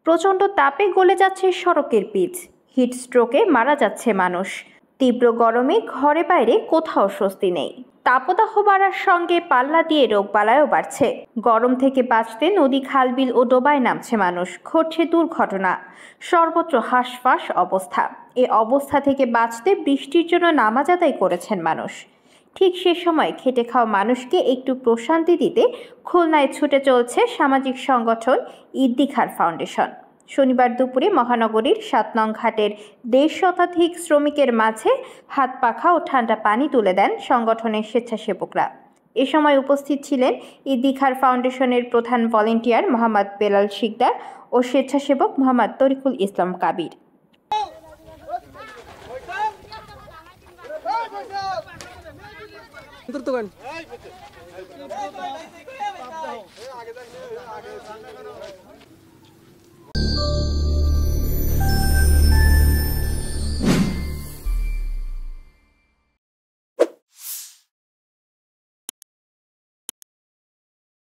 প্রচণ্ড তাপে গলে যাচ্ছে সড়কের পিচ, হিট স্ট্রোকে মারা যাচ্ছে মানুষ। তীব্র গরমে ঘরে বাইরে কোথাও স্বস্তি নেই। তাপদাহ বাড়ার সঙ্গে পাল্লা দিয়ে রোগবালাইও বাড়ছে। গরম থেকে বাঁচতে নদী, খালবিল ও ডোবায় নামছে মানুষ। ঘটছে দুর্ঘটনা, সর্বত্র হাঁসফাঁস অবস্থা। এ অবস্থা থেকে বাঁচতে বৃষ্টির জন্য নামাজ আদায় করেছেন মানুষ। ঠিক সে সময় খেটে খাওয়া মানুষকে একটু প্রশান্তি দিতে খুলনায় ছুটে চলছে সামাজিক সংগঠন ইদ্দিখার ফাউন্ডেশন। শনিবার দুপুরে মহানগরীর ৭ নং ঘাটের ১৫০ শতাধিক শ্রমিকের মাঝে হাত পাখা ও ঠান্ডা পানি তুলে দেন সংগঠনের স্বেচ্ছাসেবকরা। এ সময় উপস্থিত ছিলেন ইদ্দিখার ফাউন্ডেশনের প্রধান ভলেন্টিয়ার মোহাম্মদ বেলাল শিকদার ও স্বেচ্ছাসেবক মোহাম্মদ তরিকুল ইসলাম কাবির। দোকান